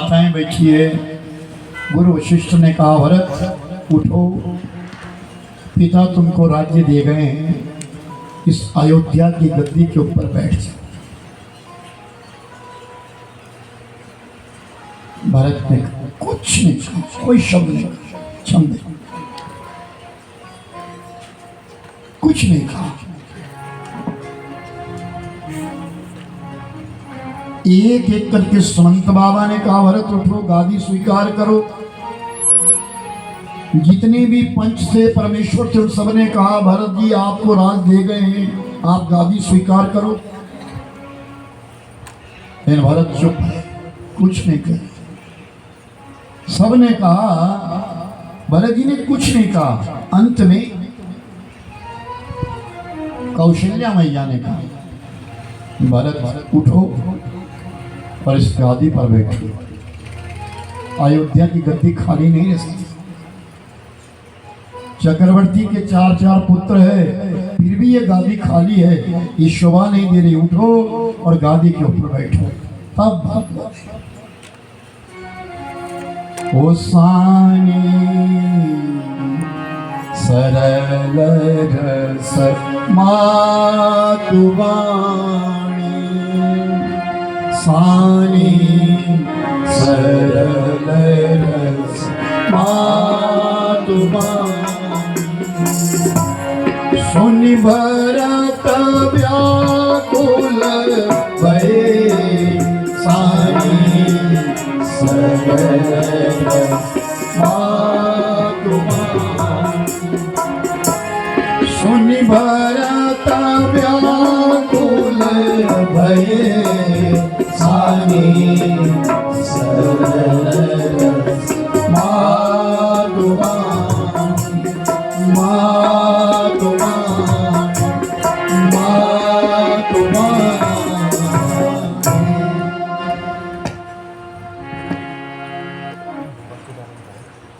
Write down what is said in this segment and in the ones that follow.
माताएं बैठी है। गुरु वशिष्ठ ने कहा, भरत उठो, पिता तुमको राज्य दे गए हैं, इस अयोध्या की गद्दी के ऊपर बैठ जाओ। भरत ने कुछ नहीं कहा, कोई शब्द नहीं, छंद कुछ नहीं कहा। एक एक करके सुमंत बाबा ने कहा, भरत उठो, गादी स्वीकार करो। जितने भी पंच थे, परमेश्वर थे, उन सबने कहा, भरत जी आपको राज दे गए हैं, आप गादी स्वीकार करो। लेकिन भरत चुप है, कुछ नहीं कहा। सबने कहा, भरत जी ने कुछ नहीं कहा। अंत में कौशल्या मैया ने कहा, भरत उठो और इस गादी पर बैठो। अयोध्या की गद्दी खाली नहीं रह सकती। चक्रवर्ती के चार चार पुत्र है, फिर भी ये गादी खाली है, ये शोभा नहीं दे रही। उठो और गादी के ऊपर बैठो। तब ओ सानी सरल रस मातुवाणी, सानी सरल रस मातुवाणी, सुनि भरत व्याकुल भये, सानी सरल रस मातुवाणी, सुनि भरत व्याकुल भये, सानी सरल रस मातुवाणी,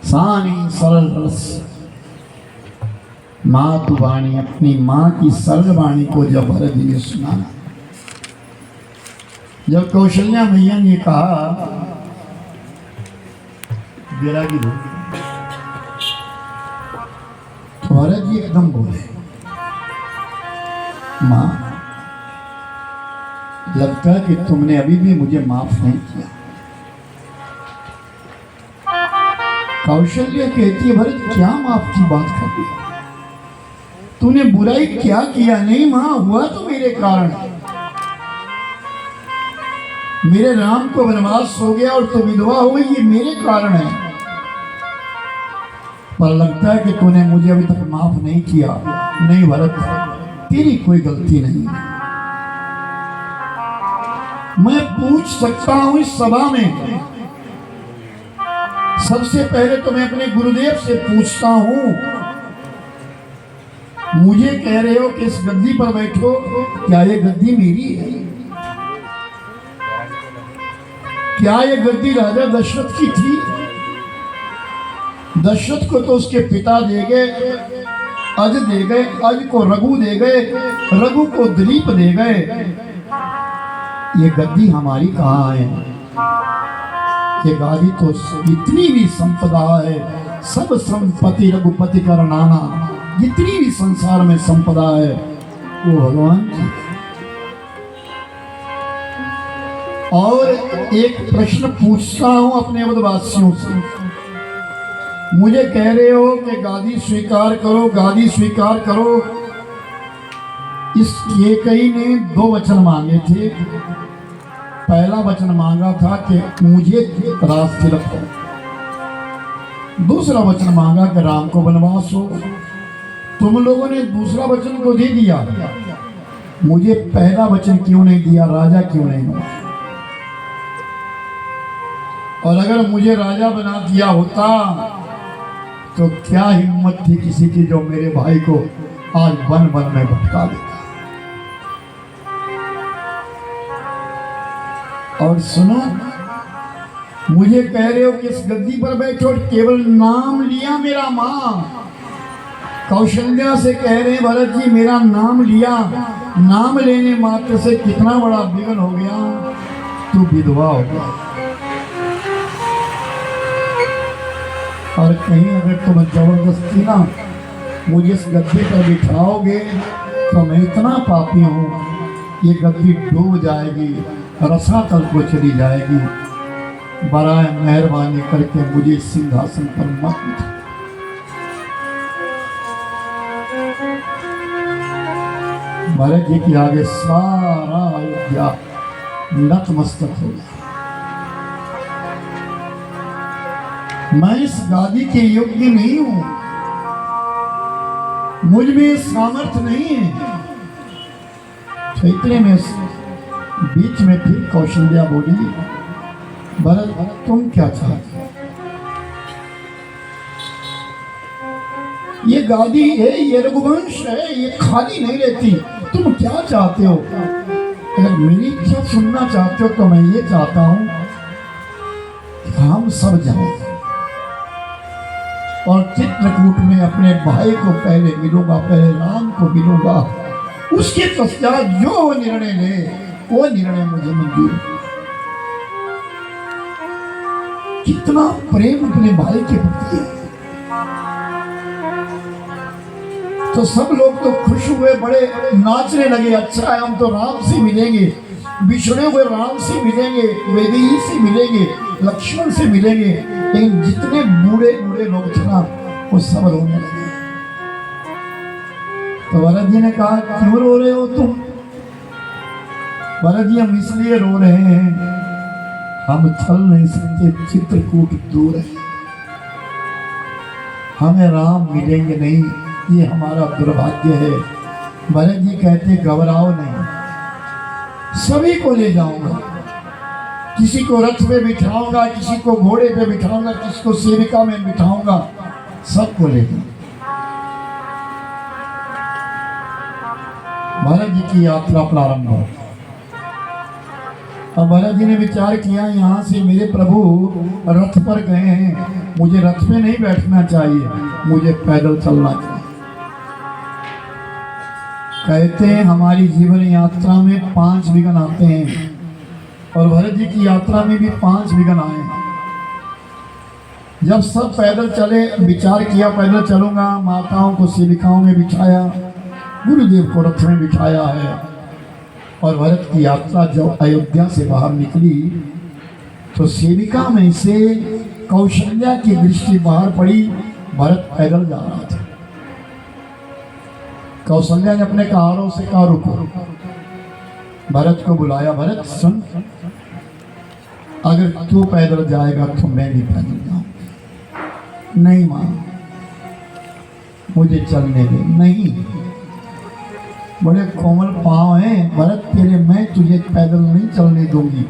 सानी सरल रस मातुवाणी। अपनी माँ की सरल वाणी को जब भरत जी ने सुना, जब कौशल्या मैया ने कहा, बैरागी हो, तो भरत जी एकदम बोले, माँ लगता है कि तुमने अभी भी मुझे माफ नहीं किया। कौशल्या कहती है, भरत क्या माफ की बात कर दी, तूने बुराई क्या किया? नहीं मां, हुआ तो मेरे कारण। मेरे राम को वनवास हो गया और तो विधवा हुई, ये मेरे कारण है। पर लगता है कि तूने मुझे अभी तक माफ नहीं किया। नहीं भरत, तेरी कोई गलती नहीं। मैं पूछ सकता हूं इस सभा में। सबसे पहले तो मैं अपने गुरुदेव से पूछता हूं, मुझे कह रहे हो कि इस गद्दी पर बैठो, क्या ये गद्दी मेरी है? क्या ये गद्दी राजा दशरथ की थी? दशरथ को तो उसके पिता दे गए, अज दे गए, अज को रघु दे गए, रघु को दिलीप दे गए। ये गद्दी हमारी कहाँ है? ये गादी तो इतनी भी संपदा है, सब संपत्ति रघुपति का नाना, जितनी भी संसार में संपदा है वो भगवान की। और एक प्रश्न पूछता हूं अपने अवधवासियों से, मुझे कह रहे हो कि गादी स्वीकार करो, गादी स्वीकार करो। इस केकई ने दो वचन मांगे थे। पहला वचन मांगा था कि मुझे राज तिलक हो, दूसरा वचन मांगा कि राम को वनवास हो। तुम लोगों ने दूसरा वचन को दे दिया, मुझे पहला वचन क्यों नहीं दिया? राजा क्यों नहीं हुआ? और अगर मुझे राजा बना दिया होता तो क्या हिम्मत थी किसी की जो मेरे भाई को आज वन वन में भटका देता। और सुनो, मुझे कह रहे हो कि इस गद्दी पर बैठो, केवल नाम लिया मेरा। माँ कौशल्या से कह रहे हैं, भरत जी मेरा नाम लिया, नाम लेने मात्र से कितना बड़ा विघ्न हो गया, तू विधवा हो गया। और कहीं अगर तुम जबरदस्ती ना मुझे इस गद्दे पर बिठाओगे तो मैं इतना पापी हूँ, ये गद्दी डूब जाएगी, रसातल को चली जाएगी। बराए मेहरबानी करके मुझे इस सिंहासन पर मत बिठाओ। भरत जी के आगे सारा अयोध्या नतमस्तक हो गया। मैं इस गादी के योग्य नहीं हूं, मुझ में सामर्थ्य नहीं है। तो इतने में बीच में फिर कौशल्या बोली, भरत तुम क्या चाहते हो? ये गादी है, ये रघुवंश है, ये खाली नहीं रहती। तुम क्या चाहते हो? अगर मेरी इच्छा सुनना चाहते हो तो मैं ये चाहता हूं कि हम सब जाएं और चित्रकूट में अपने भाई को पहले मिलूंगा, पहले राम को मिलूंगा, उसके पश्चात जो निर्णय ले वो निर्णय मुझे मंजूर। कितना प्रेम अपने भाई के प्रति है। तो सब लोग तो खुश हुए, बड़े नाचने लगे। अच्छा है, हम तो राम से मिलेंगे, बिछड़े हुए राम से मिलेंगे, वैदेही से मिलेंगे, लक्ष्मण से मिलेंगे। लेकिन जितने बूढ़े बूढ़े लोग थे ना वो सब रोने लगे। तो भरत जी ने कहा, क्यों रो रहे हो तुम? भरत जी, हम इसलिए रो रहे हैं, हम चल नहीं सकते, चित्रकूट दूर है, हमें राम मिलेंगे नहीं, ये हमारा दुर्भाग्य है। भरत जी कहते, घबराओ नहीं, सभी को ले जाऊंगा, किसी को रथ पे बिठाऊंगा, किसी को घोड़े पे बिठाऊंगा, किसी को सेविका में बिठाऊंगा, सबको ले जाऊंगा। भरत जी की यात्रा प्रारंभ हो। अब भरत जी ने विचार किया, यहाँ से मेरे प्रभु रथ पर गए हैं, मुझे रथ पे नहीं बैठना चाहिए, मुझे पैदल चलना चाहिए। कहते हैं हमारी जीवन यात्रा में 5 विघ्न आते हैं, और भरत जी की यात्रा में भी 5 विघ्न आए। जब सब पैदल चले, विचार किया पैदल चलूंगा, माताओं को सेविकाओं में बिठाया, गुरुदेव को रथ में बिठाया है। और भरत की यात्रा जब अयोध्या से बाहर निकली तो सेविका में से कौशल्या की दृष्टि बाहर पड़ी। भरत पैदल जा रहा था। कौशल्या ने अपने कारों से कहा, रुको। भरत को बुलाया, भरत सुन, अगर तू पैदल जाएगा तो मैं भी पैदल जाऊंगा। नहीं मां, मुझे चलने दे। नहीं, बड़े कोमल पांव हैं भरत तेरे, मैं तुझे पैदल नहीं चलने दूंगी।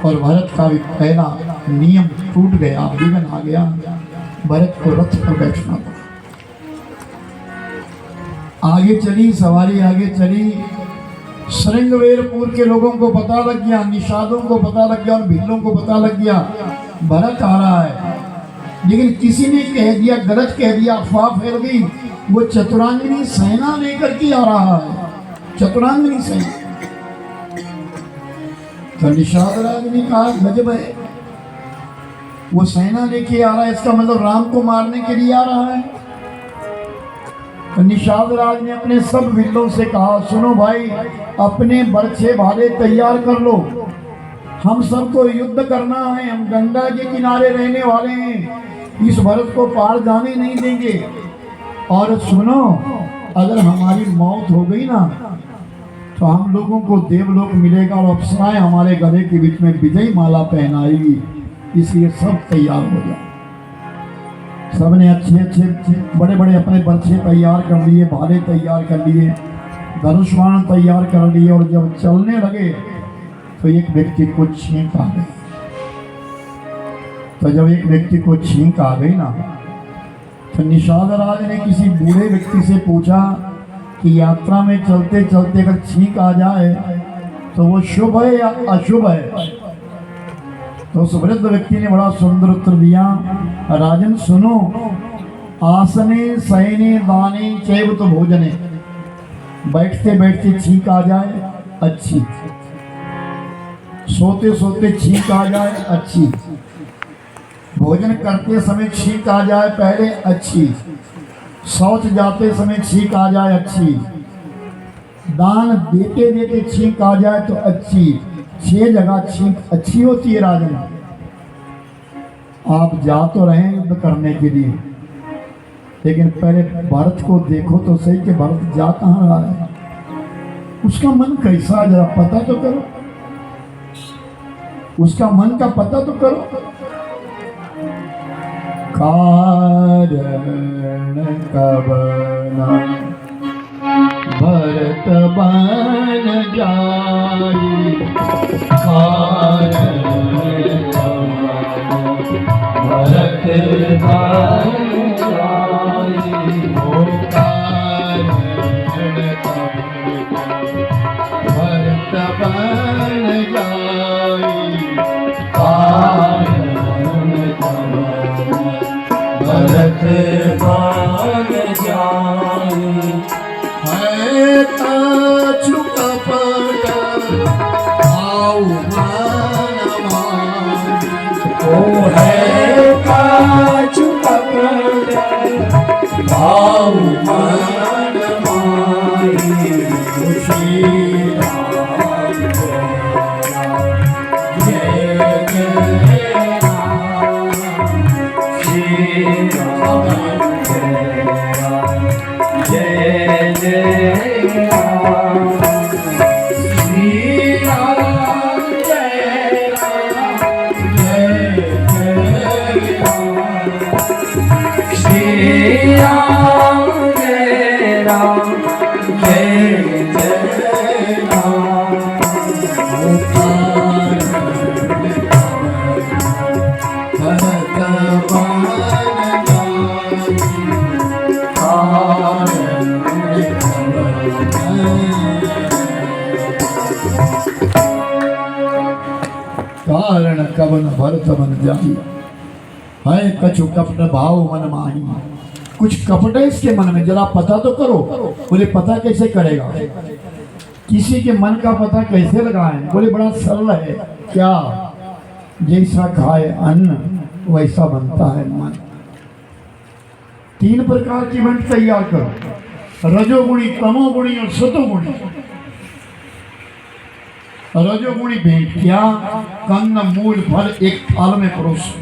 और भरत का भी पहला नियम टूट गया, विघ्न आ गया। भरत को रथ पर बैठना पड़ा। आगे चली सवारी, आगे चली। श्रृंगवेरपुर के लोगों को पता लग गया, निषादों को पता लग गया और भिल्लों को पता लग गया भरत आ रहा है। लेकिन किसी ने कह दिया, गलत कह दिया, अफवाह फैल गई, वो चतुरांगिनी सेना लेकर के आ रहा है, चतुरांगिनी सेना। तो निषाद राज ने कहा, गजब है, वो सेना लेके आ रहा है, इसका मतलब राम को मारने के लिए आ रहा है। तो निषाद राज ने अपने सब भिल्लों से कहा, सुनो भाई, अपने बर्छे भाले तैयार कर लो, हम सबको युद्ध करना है, हम गंगा के किनारे रहने वाले हैं, इस भरत को पार जाने नहीं देंगे। और सुनो, अगर हमारी मौत हो गई ना तो हम लोगों को देवलोक मिलेगा और अप्सराएं हमारे गले के बीच में विजय माला पहनाएगी, इसलिए सब तैयार हो जाए। सबने अच्छे अच्छे बड़े बड़े अपने बर्छे तैयार कर लिए, भाले तैयार कर लिए, धनुष बाण तैयार कर लिए। और जब चलने लगे तो एक व्यक्ति को छींक आ गई। तो जब एक व्यक्ति को छींक आ गई ना तो निषाद राज ने किसी बूढ़े व्यक्ति से पूछा कि यात्रा में चलते चलते अगर छींक आ जाए तो वो शुभ है या अशुभ है? तो उस वृद्ध व्यक्ति ने बड़ा सुंदर उत्तर दिया, राजन सुनो, आसने सैने दाने चैव तो भोजने, बैठते बैठते छींक आ जाए अच्छी, सोते सोते छींक आ जाए अच्छी, भोजन करते समय छींक आ जाए पहले अच्छी, शौच जाते समय छींक आ जाए अच्छी, दान देते देते छींक आ जाए तो अच्छी। 6 जगह छींक अच्छी होती है राजन। आप जा तो रहे हैं युद्ध करने के लिए, लेकिन पहले भरत को देखो तो सही कि भरत जा कहाँ रहा है, उसका मन कैसा है जरा पता तो करो, उसका मन का पता तो करो। कारण कबना भरत बन जाई, कारण भरत बन जाई, ओ कारण भरत बन जाई, कारण भरत बन जाई। है कछु कपट भाव मन माही, ओ है कछु कपट भाव मन माही, श्री राम जय जय राम, श्री राम जय जय राम, श्री राम जय राम, जय जय राम, श्री राम जय राम, जय जय राम। भरत बन कारण कवन भरत बन जाई, है कछु कपट भाव मन माही। कुछ कपट है इसके मन में, जरा पता तो करो। बोले पता कैसे करेगा, किसी के मन का पता कैसे लगाएं? बोले बड़ा सरल है। क्या? जैसा खाए अन्न वैसा बनता है मन। 3 प्रकार की वंट तैयार करो, रजोगुणी, तमोगुणी और सतोगुणी। रजोगुणी भेंट क्या? कन्न मूल फल एक थाल में परोसो,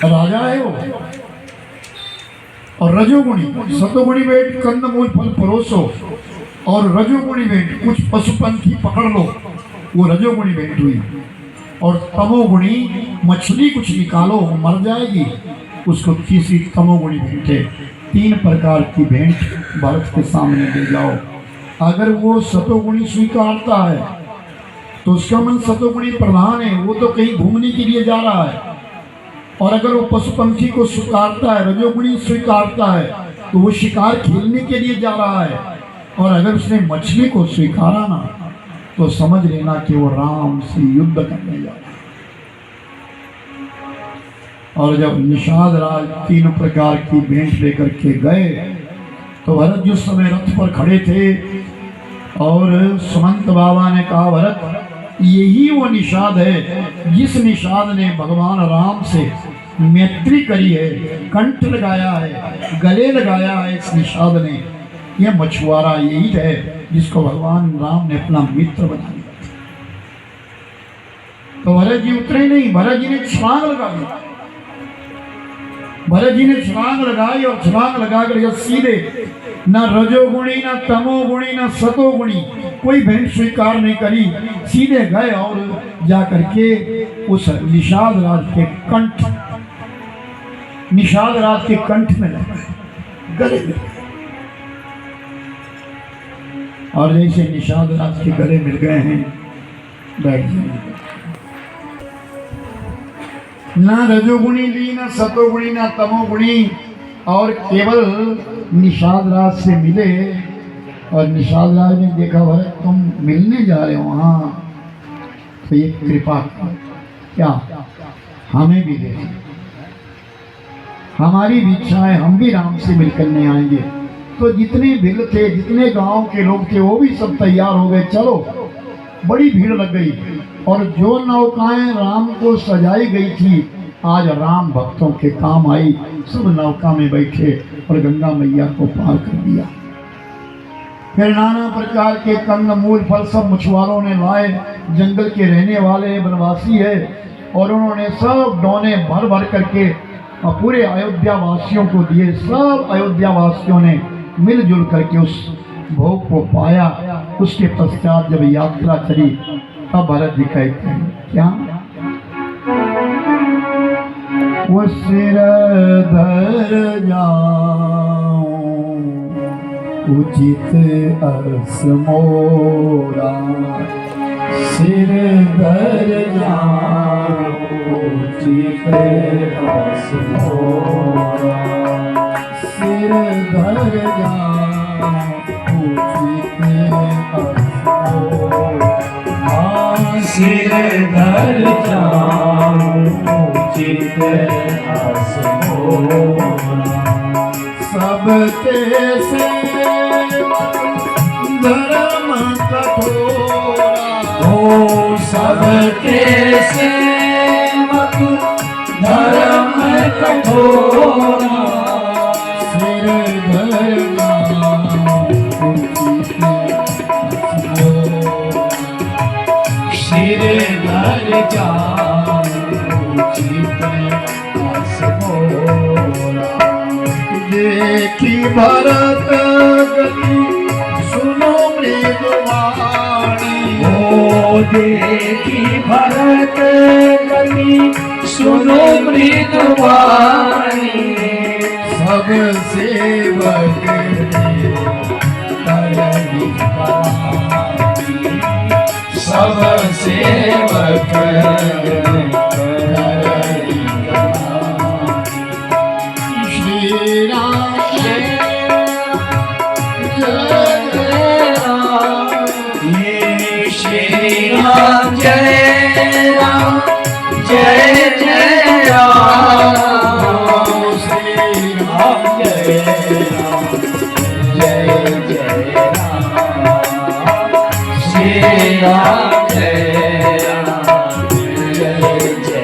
राजा है वो। और रजोगुणी, सतोगुणी भेंट कन्न मूल फल परोसो, और रजोगुणी भेंट कुछ पशु पंखी पकड़ लो, वो रजोगुणी भेंट हुई। और तमोगुणी मछली कुछ निकालो, वो मर जाएगी, उसको तीसरी तमोगुणी भेंट है। 3 प्रकार की भेंट भरत के सामने ले जाओ। अगर वो सतोगुणी स्वीकारता है तो उसका मन सतोगुणी प्रधान है, वो तो कहीं घूमने के लिए जा रहा है। और अगर वो पशु पंखी को स्वीकारता है, रजोगुणी स्वीकारता है, तो वो शिकार खेलने के लिए जा रहा है। और अगर उसने मछली को स्वीकारा ना, तो समझ लेना कि वो राम से युद्ध करने जा रहा है। और जब निषाद राज 3 प्रकार की भेंट लेकर के गए, तो भरत जिस समय रथ पर खड़े थे, और सुमंत बाबा ने कहा, भरत यही वो निषाद है जिस निषाद ने भगवान राम से मैत्री करी है, कंठ लगाया है, गले लगाया है। इस निषाद ने, यह मछुआरा यही है जिसको भगवान राम ने अपना मित्र बना लिया। तो भरत जी उतरे नहीं, भरत जी ने छलांग लगा दी। भरत जी ने छलांग लगाई, और छलांग लगाकर जब सीधे, न रजोगुणी, न तमोगुणी, न सतोगुणी कोई भेंट स्वीकार नहीं करी, सीधे गए और जाकर के उस निषाद राज के कंठ, निषाद राज के कंठ में लगे, गले में। और जैसे निषाद राज के गले मिल गए हैं, बैठ गए। न रजोगुणी ली, न सतोगुणी, न तमोगुणी, और केवल निषाद राज से मिले। और निषाद राज ने देखा, भरत तुम मिलने जा रहे हो, हाँ तो ये कृपा क्या हमें भी दे, हमारी भी इच्छा है, हम भी राम से मिलकर आएंगे। तो जितने भिल थे, जितने गांव के लोग थे, वो भी सब तैयार हो गए। चलो, बड़ी भीड़ लग गई। और जो नौकाएं राम को सजाई गई थी, आज राम भक्तों के काम आई। सब नौका में बैठे और गंगा मैया को पार कर दिया। फिर नाना प्रकार के कंद मूल फल सब मछुआरों ने लाए। जंगल के रहने वाले वनवासी है और उन्होंने सब डोने भर भर करके पूरे अयोध्या वासियों को दिए। सब अयोध्या वासियों ने मिलजुल करके उस भोग को पाया। उसके पश्चात जब यात्रा चली तब भरत जी कहते हैं क्या, वो सिर धर जाऊं उचित अस मोरा, सिर धर जाऊं उचित अस मोरा, सिर धर जाऊं उचित अस मोरा, सिर धर जाऊं उचित अस मोरा। सबके धर्म कठोरा, हो सबके सेवक धर्म कठोरा, सिर धर सिर धर देखी भरत गति सुनो मृदुवाणी, ओ देखी भरत गति सुनो मृदुवाणी, सब सेवक करनी करानी, सब सेवक करनी करानी। श्री राम श्री राम जय राम जय जय राम, श्री राम जय राम जय जय राम, श्री राम जय राम जय जय राम।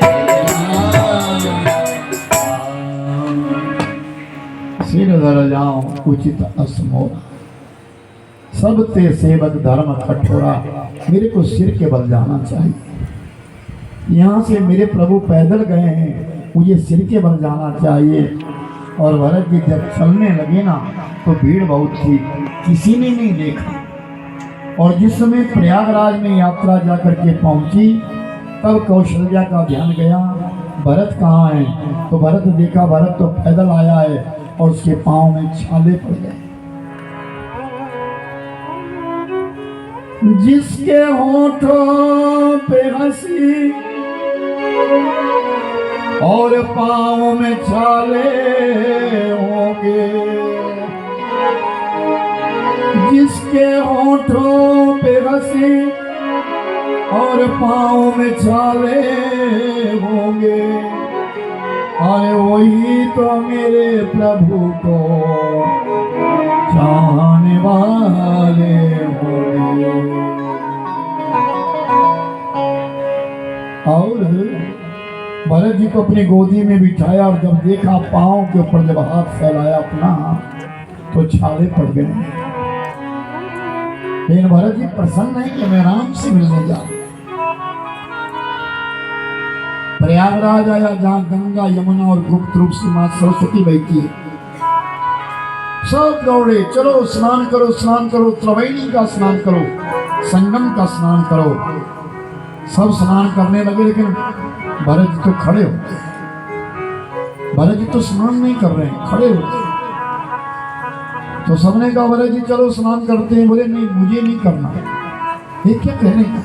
सिर धर जाऊं उचित अस मोरा, सब ते सेवक धर्म कठोरा, मेरे को सिर के बल जाना चाहिए। यहाँ से मेरे प्रभु पैदल गए हैं, मुझे सिर के बल जाना चाहिए। और भरत जी जब चलने लगे ना तो भीड़ बहुत थी, किसी ने नहीं देखा। और जिस समय प्रयागराज में यात्रा जा करके पहुंची तब कौशल्या का ध्यान गया, भरत कहाँ है? तो भरत देखा, भरत तो पैदल आया है और उसके पाँव में छाले पड़ गए। जिसके होठों पे हंसी और पाँव में छाले होंगे, जिसके होठों पे हंसी और पाँव में छाले होंगे, अरे वही तो मेरे प्रभु को चाहने वाले होंगे। और भरत जी को अपनी गोदी में बिठाया और जब देखा पाँव के ऊपर जब हाथ फैलाया अपना तो छाले पड़ गए। लेकिन भरत जी प्रसन्न है कि मैं राम से मिलने जा रहा। प्रयागराज आया जहाँ गंगा यमुना और गुप्त रूप से मां सरस्वती बहती है। सब दौड़े, चलो स्नान करो, स्नान करो, त्रिवेणी का स्नान करो, संगम का स्नान करो। सब स्नान करने लगे, लेकिन भरत जी तो खड़े हो। भरत जी तो स्नान नहीं कर रहे हैं, खड़े हो। तो सबने कहा भरत जी चलो स्नान करते हैं। बोले नहीं, मुझे नहीं करना। ये क्या कह रहे हैं?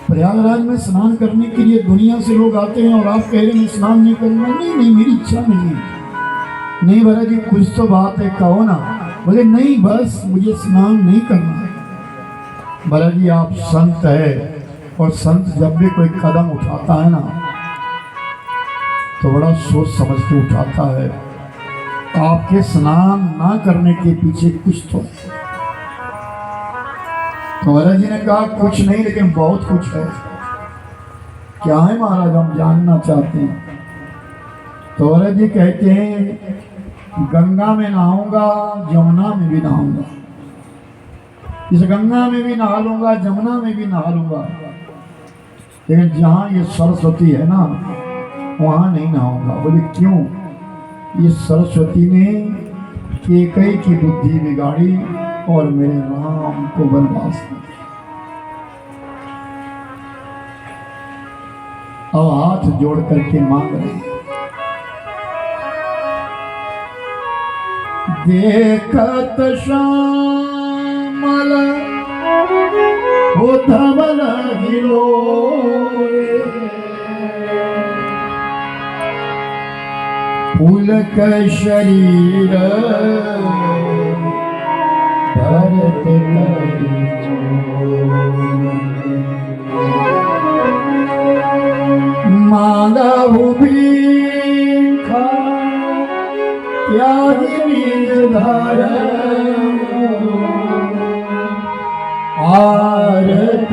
प्रयागराज में स्नान करने के लिए दुनिया से लोग आते हैं और आप कह रहे हैं स्नान नहीं करना। नहीं नहीं, मेरी इच्छा नहीं है। नहीं भरत जी कुछ तो बात है, कहो ना। बोले नहीं, बस मुझे स्नान नहीं करना है। भरत जी आप संत है और संत जब भी कोई कदम उठाता है ना तो बड़ा सोच समझ के उठाता है। आपके स्नान ना करने के पीछे कुछ तो भरत जी ने कहा कुछ नहीं, लेकिन बहुत कुछ है। क्या है महाराज, हम जानना चाहते हैं। तो भरत जी कहते हैं गंगा में नहाऊंगा, जमुना में भी नहाऊंगा, इस गंगा में भी नहा लूंगा, जमुना में भी नहा लूंगा, लेकिन जहाँ ये सरस्वती है ना वहाँ नहीं नहाऊंगा। बोले क्यों? ये सरस्वती ने केकई की बुद्धि बिगाड़ी और मेरे राम को बर्बाद किया। अब हाथ जोड़ करके मांग रहे हैं, देखत श्यामल हो धवल हिलोरे, फूल का शरीर भरत करी मांगा हूँ भीखा त्यागी निज धर्म, आरत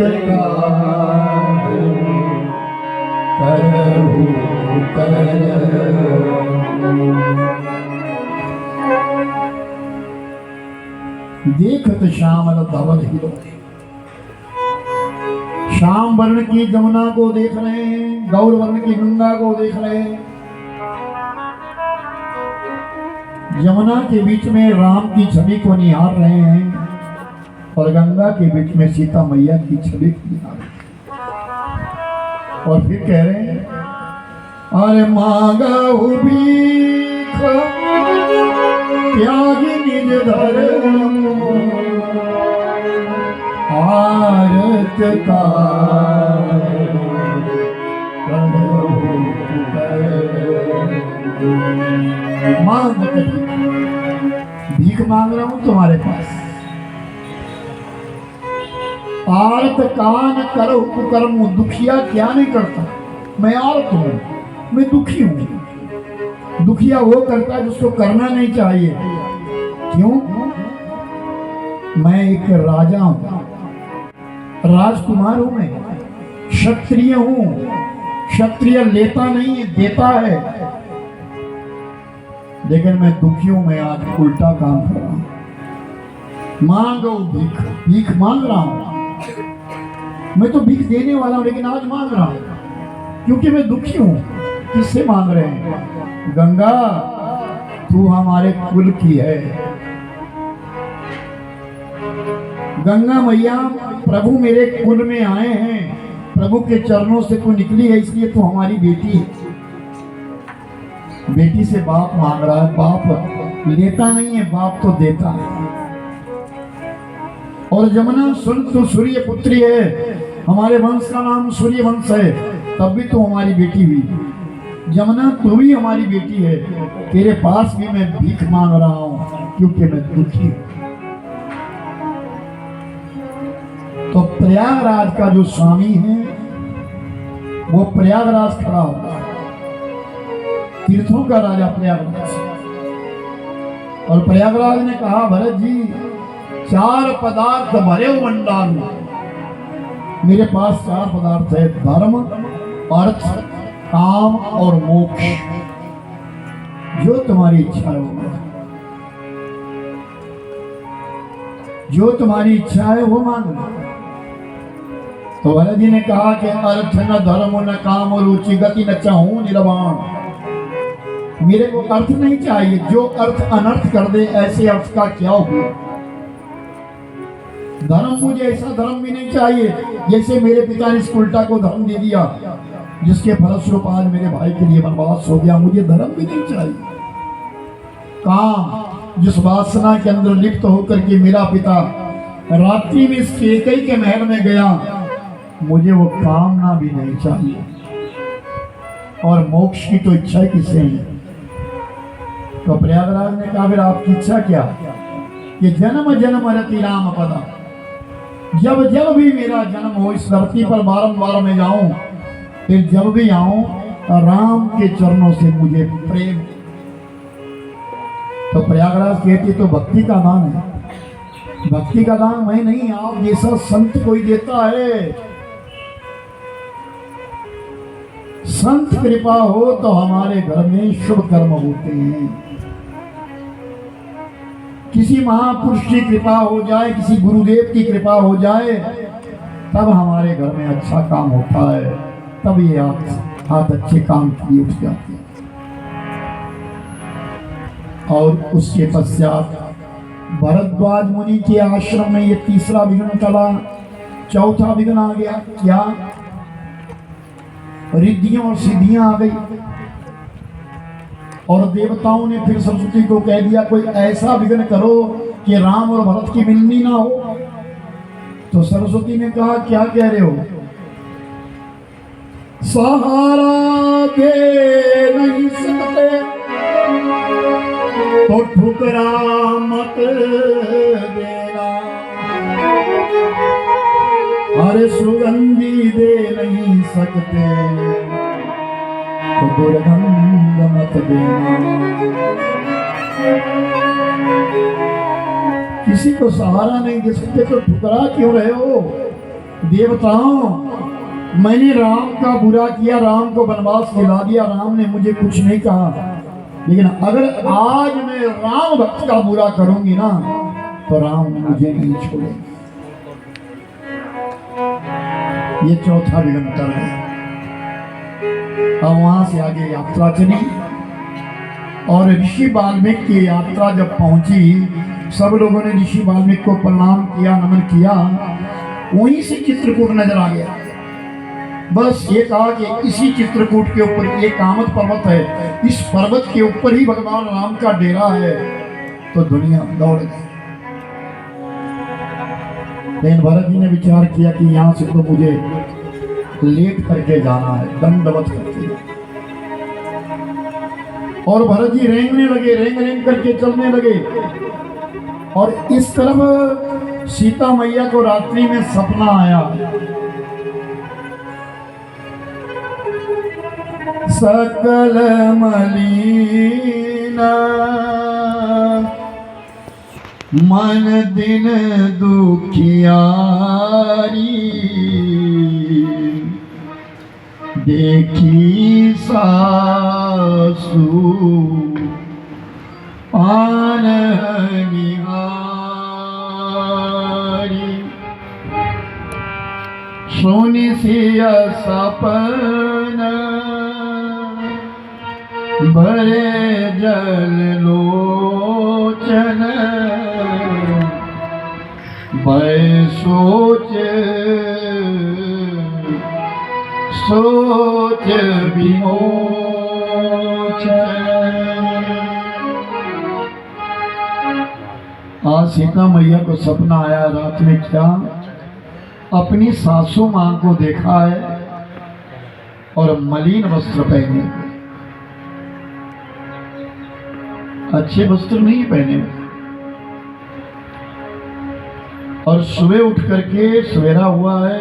करहु देखत श्यामल धवल हिलोरे, श्याम वर्ण की जमुना को देख रहे हैं, गौर वर्ण की गंगा को देख रहे हैं। यमुना के बीच में राम की छवि को निहार रहे हैं और गंगा के बीच में सीता मैया की छवि को निहार रहे हैं। और फिर कह रहे हैं अरे मांगा भीख त्यागी निज धर्म, आरत का मांग, भीख मांग रहा हूं तुम्हारे पास। आरत कान करो कुकर्म, दुखिया क्या नहीं करता, मैं आरत हूं, मैं दुखी हूं। दुखिया वो करता है जिसको करना नहीं चाहिए। क्यों? मैं एक राजा हूं, राजकुमार हूं, मैं क्षत्रिय हूं। क्षत्रिय लेता नहीं है, देता है। लेकिन मैं दुखी हूं, मैं आज उल्टा काम कर रहा हूं। मांगो भीख, भीख मांग रहा हूं। मैं तो भीख देने वाला हूं, लेकिन आज मांग रहा हूं क्योंकि मैं दुखी हूं। किससे मांग रहे हैं? गंगा तू हमारे कुल की है। गंगा मैया प्रभु मेरे कुल में आए हैं, प्रभु के चरणों से तू निकली है, इसलिए तू हमारी बेटी है। बेटी से बाप मांग रहा है। बाप लेता नहीं है, बाप तो देता है। और जमुना सुन, तू सूर्य पुत्री है, हमारे वंश का नाम सूर्य वंश है, तब भी तू हमारी बेटी हुई। जमुना तू भी हमारी बेटी है, तेरे पास भी मैं भीख मांग रहा हूं क्योंकि मैं दुखी हूं। तो प्रयागराज का जो स्वामी है वो प्रयागराज खड़ा होगा, तीर्थों का राजा प्रयागराज। और प्रयागराज ने कहा भरत जी 4 पदार्थ भरे हो भंडार में, मेरे पास 4 पदार्थ है, धर्म, अर्थ, काम और मोक्ष। जो तुम्हारी इच्छा है वो, जो तुम्हारी इच्छा है वो मांगो। तो भरत जी ने कहा कि अर्थ न धर्म न काम रुचि गति न चाहूं निर्वाण। मेरे को अर्थ नहीं चाहिए, जो अर्थ अनर्थ कर दे ऐसे अर्थ का क्या हुआ। धर्म, मुझे ऐसा धर्म भी नहीं चाहिए जैसे मेरे पिता ने इस उल्टा को धर्म दे दिया, जिसके फलस्वरूप आज मेरे भाई के लिए वनवास हो गया। मुझे धर्म भी नहीं चाहिए। काम, जिस वासना के अंदर लिप्त होकर के मेरा पिता रात्रि में इस केकई के महल में गया, मुझे वो कामना भी नहीं चाहिए। और मोक्ष की तो इच्छा किसे है? तो प्रयागराज ने कहा फिर आपकी इच्छा क्या? कि जन्म जन्म रति राम पदा, जब जब भी मेरा जन्म हो इस धरती पर बारंबार मैं जाऊं, फिर जब भी आऊं राम के चरणों से मुझे प्रेम। तो प्रयागराज कहती तो भक्ति का दान है। भक्ति का दान मैं नहीं, आप जैसा संत कोई देता है। संत कृपा हो तो हमारे घर में शुभ कर्म होते हैं। किसी महापुरुष की कृपा हो जाए, किसी गुरुदेव की कृपा हो जाए, तब हमारे घर में अच्छा काम होता है, तब ये हाथ अच्छे काम की उठ जाते हैं। और उसके पश्चात भरद्वाज मुनि के आश्रम में ये तीसरा विघ्न टला। चौथा विघ्न आ गया, क्या? रिद्धियां और सिद्धियां आ गई। और देवताओं ने फिर सरस्वती को कह दिया कोई ऐसा विघ्न करो कि राम और भरत की मिलनी ना हो। तो सरस्वती ने कहा क्या कह रहे हो? सहारा दे नहीं सकते तो ठुकरा मत देना, अरे सुगंधी दे नहीं सकते तो दुर्गंध मत देना। किसी को सहारा नहीं दे सकते तो ठुकरा क्यों रहे हो? देवताओं, मैंने राम का बुरा किया, राम को वनवास दिला दिया, राम ने मुझे कुछ नहीं कहा, लेकिन अगर आज मैं राम भक्त का बुरा करूंगी ना तो राम मुझे नहीं छोड़ेंगे। ये चौथा विघ्न टल गया। अब वहां से आगे यात्रा चली और ऋषि वाल्मीकि की यात्रा जब पहुंची, सब लोगों ने ऋषि वाल्मीकि को प्रणाम किया, नमन किया। वहीं से चित्रकूट नजर आ गया। बस ये कहा कि इसी चित्रकूट के ऊपर एक कामत पर्वत है, इस पर्वत के ऊपर ही भगवान राम का डेरा है। तो दुनिया दौड़ गई। लेकिन भरत जी ने विचार किया कि यहाँ से तो मुझे लेट करके जाना है, दंडवत करके। और भरत जी रेंगने लगे, रेंग रेंग करके चलने लगे। और इस तरफ सीता मैया को रात्रि में सपना आया। सकल मलिना मन दिन दुखियारी, देखी सासु आन निहारी, सुनि सिया सपन भरे जल लोचन, भय सोच सोच विमोचन। आज सीता मैया को सपना आया रात में, क्या? अपनी सासू मां को देखा है और मलिन वस्त्र पहने, अच्छे वस्त्र नहीं पहने। और सुबह उठ करके सवेरा हुआ है,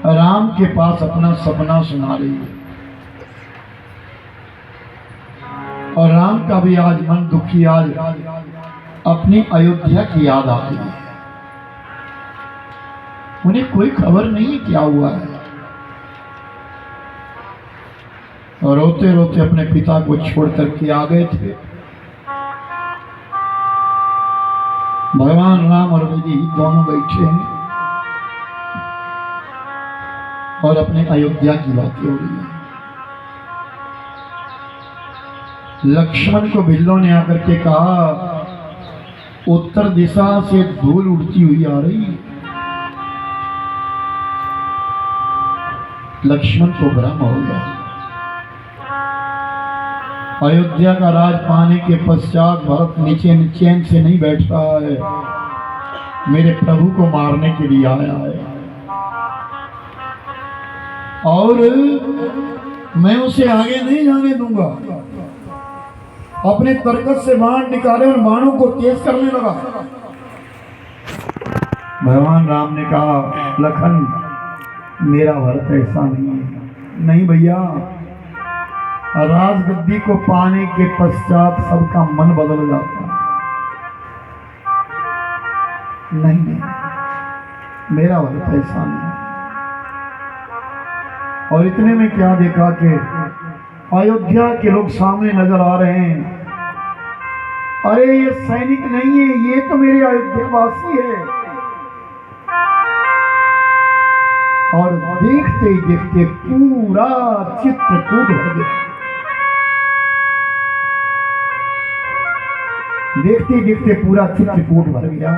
राम के पास अपना सपना सुना रही है। और राम का भी आज मन दुखी, आज अपनी अयोध्या की याद आती है। उन्हें कोई खबर नहीं क्या हुआ है। और रोते रोते अपने पिता को छोड़ करके आ गए थे। भगवान राम और विधि दोनों बैठे हैं और अपने अयोध्या की बातें हो रही है। लक्ष्मण को बिल्लों ने आकर के कहा, उत्तर दिशा से धूल उड़ती हुई आ रही है। लक्ष्मण को भ्रम हो गया। अयोध्या का राज पाने के पश्चात भरत नीचे चैन से नहीं बैठ रहा है, मेरे प्रभु को मारने के लिए आया है। और मैं उसे आगे नहीं जाने दूंगा। अपने तरकस से बाण निकाले और बाणों को तेज करने लगा। भगवान राम ने कहा, लखन मेरा भरत ऐसा नहीं है। नहीं भैया, राजगद्दी को पाने के पश्चात सबका मन बदल जाता है। नहीं, मेरा भरत ऐसा नहीं। और इतने में क्या देखा कि अयोध्या के लोग सामने नजर आ रहे हैं। अरे ये सैनिक नहीं है, ये तो मेरे अयोध्यावासी है। और देखते देखते पूरा चित्रकूट भर गया। देखते देखते पूरा चित्रकूट भर गया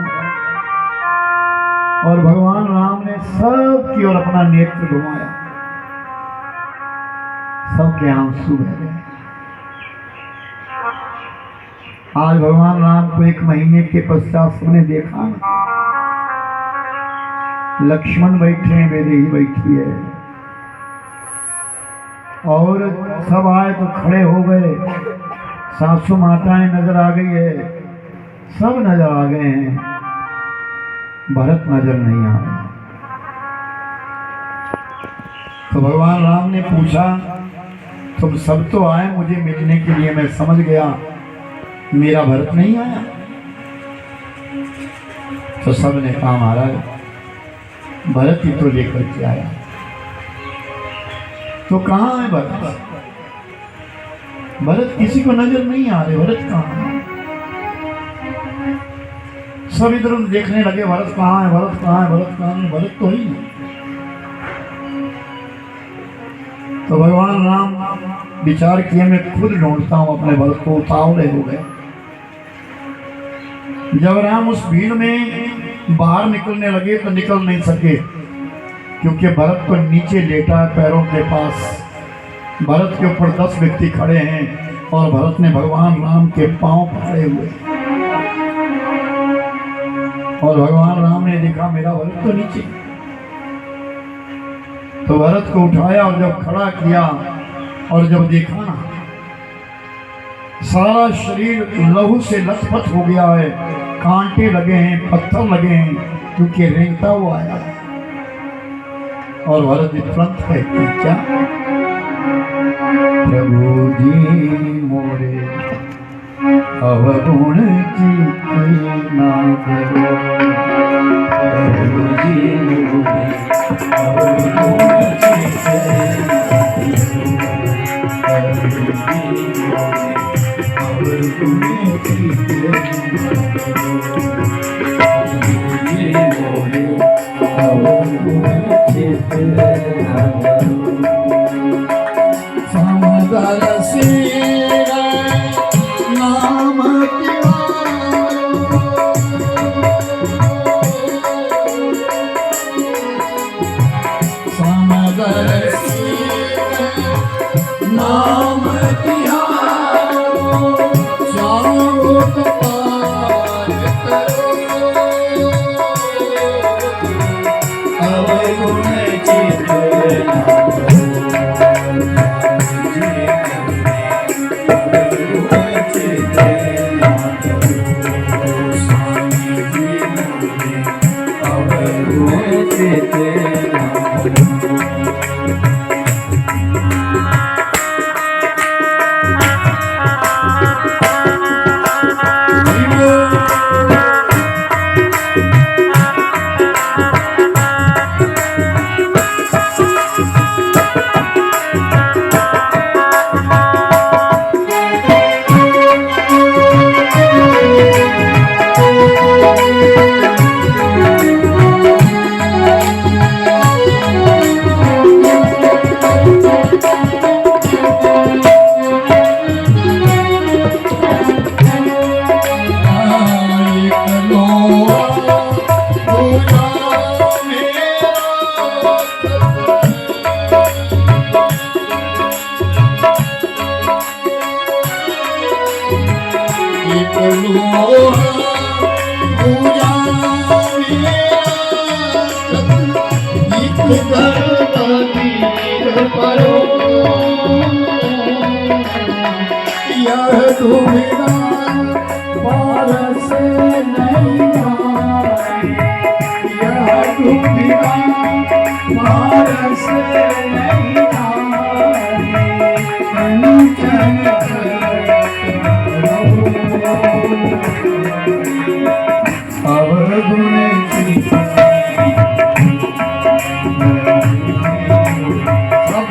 और भगवान राम ने सबकी ओर अपना नेत्र घुमाया। सबके आंसू बह गए। आज भगवान राम को 1 महीने के पश्चात सबने देखा। लक्ष्मण बैठे हैं, वैदेही बैठी है और सब आए तो खड़े हो गए। सासू माताएं नजर आ गई है, सब नजर आ गए हैं, भरत नजर नहीं आ रहे। तो भगवान राम ने पूछा, तुम सब तो आए मुझे मिलने के लिए, मैं समझ गया मेरा भरत नहीं आया। तो सब ने कहा महाराज भरत ही तो लेकर के आया। तो कहाँ है भरत? भरत किसी को नजर नहीं आ रहे, भरत कहाँ है? सब इधर उधर देखने लगे, भरत कहाँ है, भरत कहाँ है, भरत कहाँ है? भरत तो ही नहीं। तो भगवान राम विचार किए, मैं खुद ढूंढता हूं अपने भरत को। उतावले हो गए। जब राम उस भीड़ में बाहर निकलने लगे तो निकल नहीं सके, क्योंकि भरत तो नीचे लेटा है पैरों के पास। भरत के ऊपर 10 व्यक्ति खड़े हैं और भरत ने भगवान राम के पांव पकड़े हुए। और भगवान राम ने देखा मेरा भरत तो नीचे। तो भरत को उठाया और जब खड़ा किया और जब देखा ना, सारा शरीर लहू से लथपथ हो गया है, कांटे लगे हैं, पत्थर लगे हैं, क्योंकि रेंगता हुआ आया। और भरत तुरंत कहते क्या, प्रभु जी मोरे अवगुण चित्त ना करो। प्रभु जी मोरे अवगुण चित्त ना करो। प्रभु जी मोरे अवगुण चित्त ना करो। प्रभु जी मोरे अवगुण चित्त ना करो। समदर से नाम समदर से नाम तिहारो, चारों कपाल करो। अवगुण चित्त ना करो। सब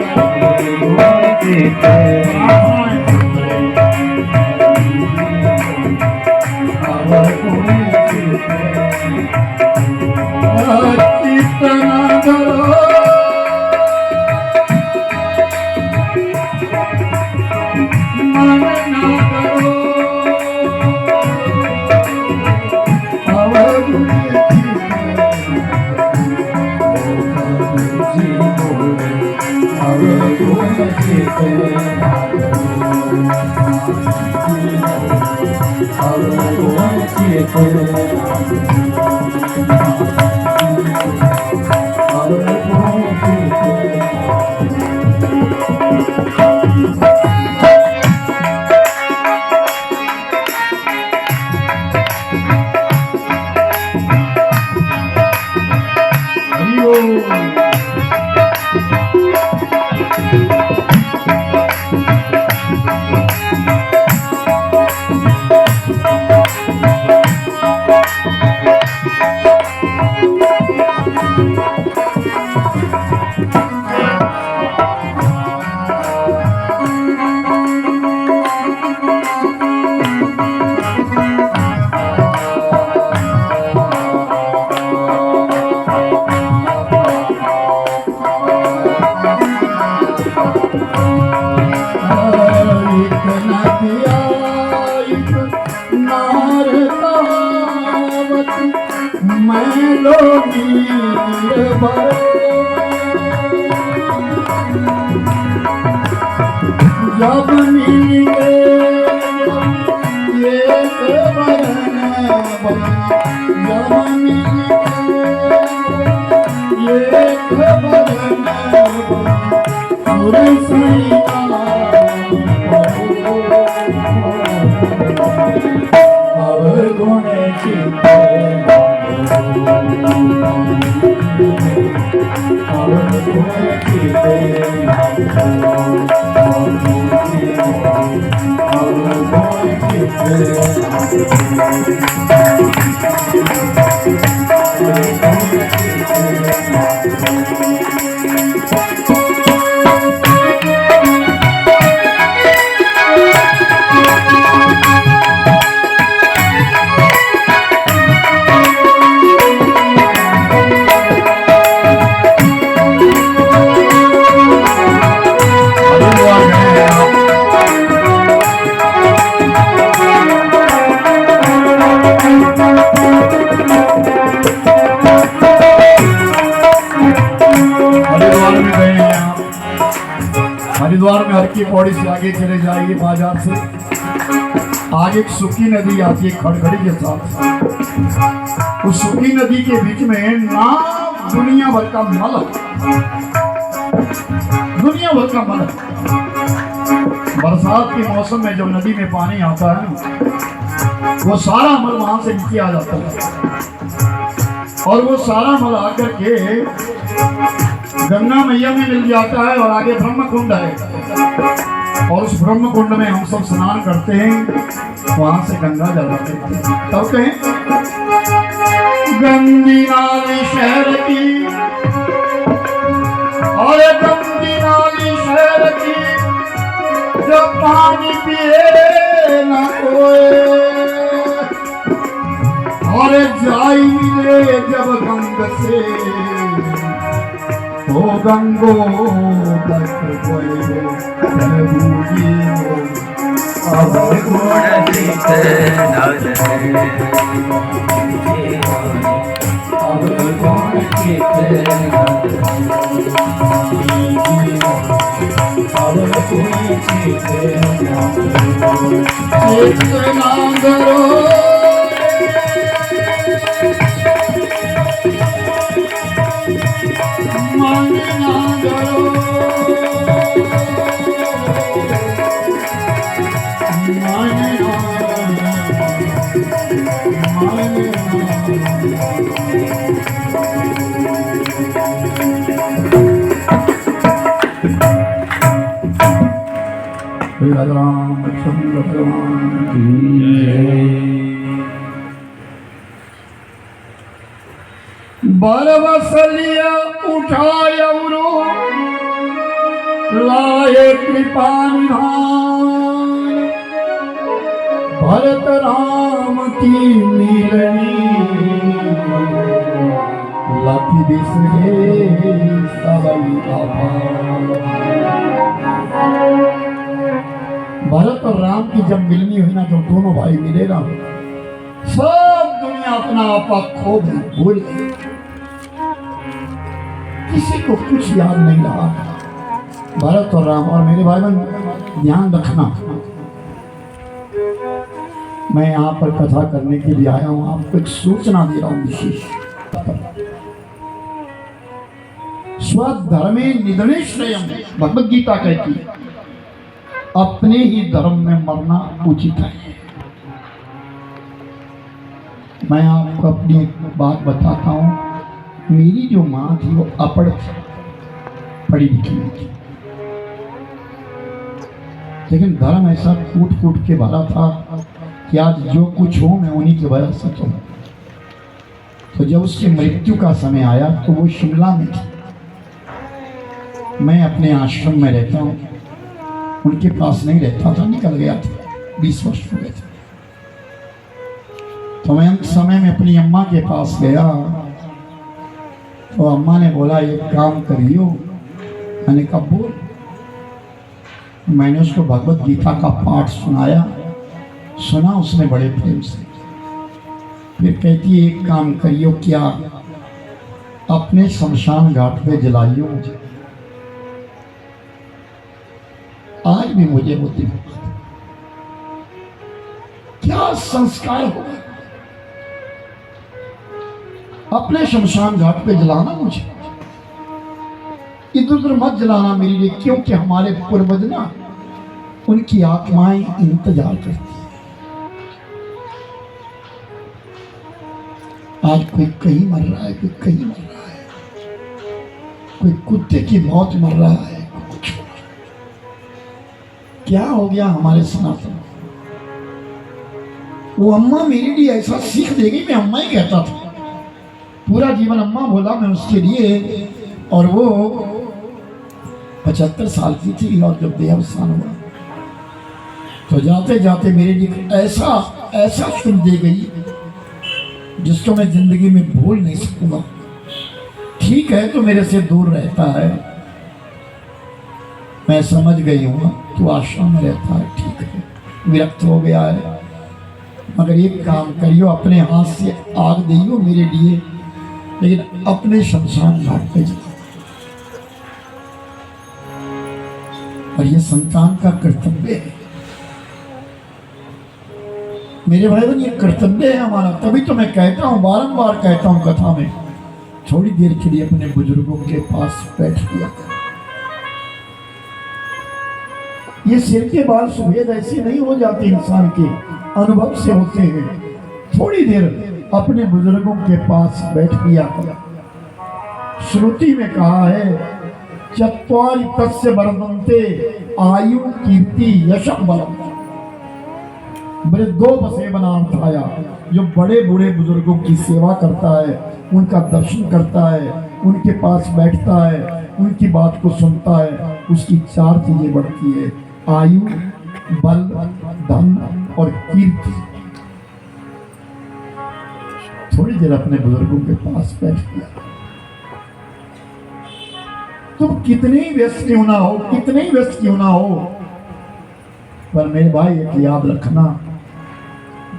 जब मिले ये वरन जब मिले ये वरन अब गुण हरिद्वार में हर की पौड़ी से आगे चले जाइए, बाजार से आगे एक सुखी नदी आती है खड़खड़ी के साथ। उस सुखी नदी के बीच में ना दुनिया भर का मल, दुनिया भर का मल। बरसात के मौसम में जब नदी में पानी आता है वो सारा मल वहां से नीचे आ जाता है और वो सारा मल आकर के गंगा मैया में मिल जाता है और आगे ब्रह्म कुंड है और उस ब्रह्म कुंड में हम सब स्नान करते हैं, वहां से गंगा जल आते हैं। तब कहें गंदी नाली शहर की और गंदी नाली शहर की जो पानी पिए न कोई और जाई मिले जब गंग से तो गंगो तक अब गुण चित अब गुण चित अब गुण चित नागरो रामचंद्र भगवान की बरवसलिया उठाया लाए कृपा निधान भरत राम की मिलनी लखी बिसरे सबई आभार। भरत और राम की जब मिलनी हुई ना, जब दोनों भाई मिले ना, सब दुनिया अपना आपा खो गई, भूल गई, किसी को कुछ याद नहीं रहा। भरत और राम और मेरे भाई बहन ध्यान रखना, मैं यहाँ पर कथा करने के लिए आया हूँ, आपको एक सूचना दे रहा हूँ विशेष। स्वधर्मे निधने श्रेयम, भगवद गीता कहती है अपने ही धर्म में मरना उचित है। मैं आपको अपनी एक बात बताता हूँ। मेरी जो माँ थी वो अपढ़ थी, पढ़ी लिखी नहीं थी, लेकिन धर्म ऐसा कूट कूट के भरा था कि आज जो कुछ हो मैं उन्हीं की वजह से हूँ। तो जब उसकी मृत्यु का समय आया तो वो शिमला में थी, मैं अपने आश्रम में रहता हूँ, उनके पास नहीं रहता था, निकल गया था, 20 वर्ष हो गए थे। तो मैं उस समय में अपनी अम्मा के पास गया, तो अम्मा ने बोला एक काम करियो। मैंने कहा बोल। मैंने उसको भगवद गीता का पाठ सुनाया, सुना उसने बड़े प्रेम से। फिर कहती है एक काम करियो, क्या अपने शमशान घाट पे जलाइयो मुझे। आज भी मुझे वो दिन क्या संस्कार होगा, अपने शमशान घाट पे जलाना मुझे, इधर उधर मत जलाना मेरे लिए, क्योंकि हमारे पूर्वज ना उनकी आत्माएं इंतजार करती है। आज कोई कहीं मर रहा है, कोई कहीं मर रहा है, कोई कुत्ते की मौत मर रहा है, कुछ क्या हो गया हमारे सनातन। वो अम्मा मेरे लिए ऐसा सीख देगी, मैं अम्मा ही कहता था, पूरा जीवन अम्मा बोला मैं उसके लिए। और वो 75 साल की थी और जब देहावसान हुआ तो जाते जाते मेरे लिए ऐसा ऐसा सुन दे गई जिसको मैं जिंदगी में भूल नहीं सकूंगा। ठीक है तो मेरे से दूर रहता है, मैं समझ गई हूँ तो आश्रम में रहता है, ठीक है, विरक्त हो गया है, मगर एक काम करियो, अपने हाथ से आग दियो मेरे लिए, लेकिन अपने शमशान घाट पे जाओ। और ये संतान का कर्तव्य है मेरे भाई बहन, ये कर्तव्य है हमारा। तभी तो मैं कहता हूँ, बारंबार कहता हूँ कथा में, थोड़ी देर के लिए अपने बुजुर्गों के पास बैठ लिया। ये सिर के बाल सुफेद ऐसे नहीं हो जाते, इंसान के अनुभव से होते हैं। थोड़ी देर अपने बुजुर्गों के पास बैठ लिया। श्रुति में कहा है चत्वारि तस्य वर्धन्ते आयु कीर्ति यशः बलम्। वृद्धोपसेवनार्थाया, जो बड़े बूढ़े बुजुर्गों की सेवा करता है, उनका दर्शन करता है, उनके पास बैठता है, उनकी बात को सुनता है, उसकी 4 चीजें बढ़ती है, आयु, बल, धन और कीर्ति। थोड़ी देर अपने बुजुर्गों के पास बैठ गया। तुम कितने ही व्यस्त क्यों ना हो, कितने ही व्यस्त क्यों ना हो, पर मेरे भाई एक याद रखना,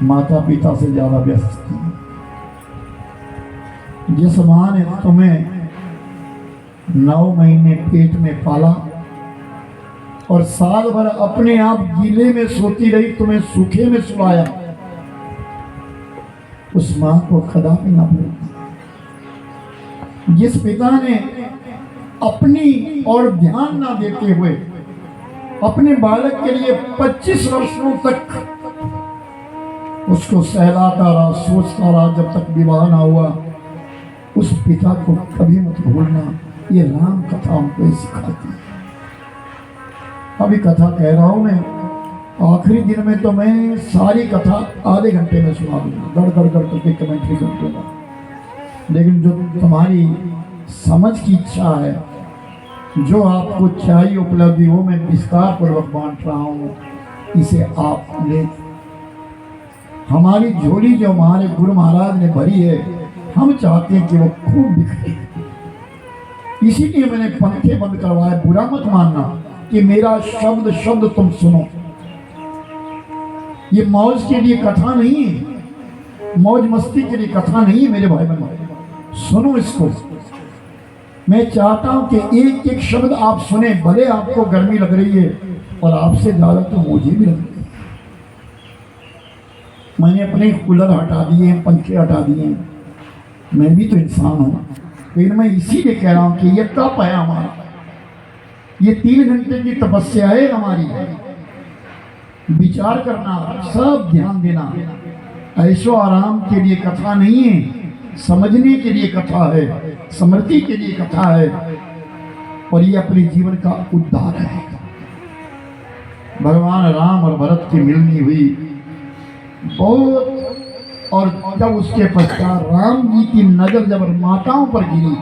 माता पिता से ज्यादा व्यस्त नहीं। जिस मां ने तुम्हें 9 महीने पेट में पाला और साल भर अपने आप गीले में सोती रही, तुम्हें सूखे में सुलाया, उस मां को कदापि ना भूलना। जिस पिता ने अपनी और ध्यान ना देते हुए अपने बालक के लिए 25 वर्षों तक उसको सहलाता रहा, सोचता रहा, जब तक विवाह ना हुआ, उस पिता को कभी मत भूलना। ये राम कथा हमको सिखाती है। अभी कथा कह रहा हूं मैं, आखिरी दिन में तो मैं सारी कथा आधे घंटे में सुना दूंगा, गड़ करके कमेंट्री कर दूंगा, लेकिन जो तुम्हारी समझ की इच्छा है जो आपको चाहिए उपलब्धि हो मैं विस्तार पूर्वक बांट रहा हूँ, इसे आप ले। हमारी झोली जो हमारे गुरु महाराज ने भरी है, हम चाहते हैं कि वो खूब बिखरे। इसीलिए मैंने पंखे बंद करवाए। बुरा मत मानना कि मेरा शब्द शब्द तुम सुनो। ये मौज के लिए कथा नहीं है, मौज मस्ती के लिए कथा नहीं है मेरे भाई बहनों। सुनो इसको। मैं चाहता हूं कि एक एक शब्द आप सुने। भले आपको गर्मी लग रही है और आपसे ज्यादा तो मुझे भी लग रही है। मैंने अपने कूलर हटा दिए, पंखे हटा दिए। मैं भी तो इंसान हूँ। फिर मैं इसीलिए कह रहा हूं कि ये तप है हमारा, ये 3 घंटे की तपस्या है हमारी। विचार करना, सब ध्यान देना। ऐशो आराम के लिए कथा नहीं है, समझने के लिए कथा है, स्मृति के लिए कथा है, और ये अपने जीवन का उद्धार है। भगवान राम और भरत की मिलनी हुई बहुत, और जब उसके पश्चात राम जी की नजर जब माताओं पर गिरी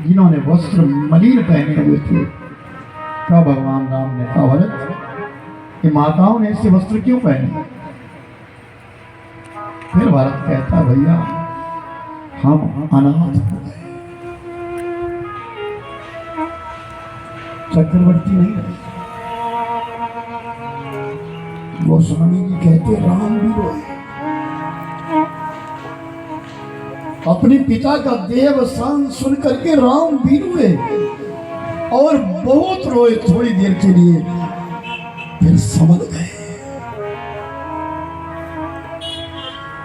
जिन्होंने वस्त्र मलिन पहने हुए थे, कहा भगवान राम ने, कहा भरत ये माताओं ने ऐसे वस्त्र क्यों पहने? फिर भरत कहता भैया हम अनाथ हो गए, चक्रवर्ती नहीं रहे। गोस्वामी जी कहते राम भी रोए। अपने पिता का देवसान सुन करके राम भी रोए, और बहुत रोए थोड़ी देर के लिए, फिर समझ गए।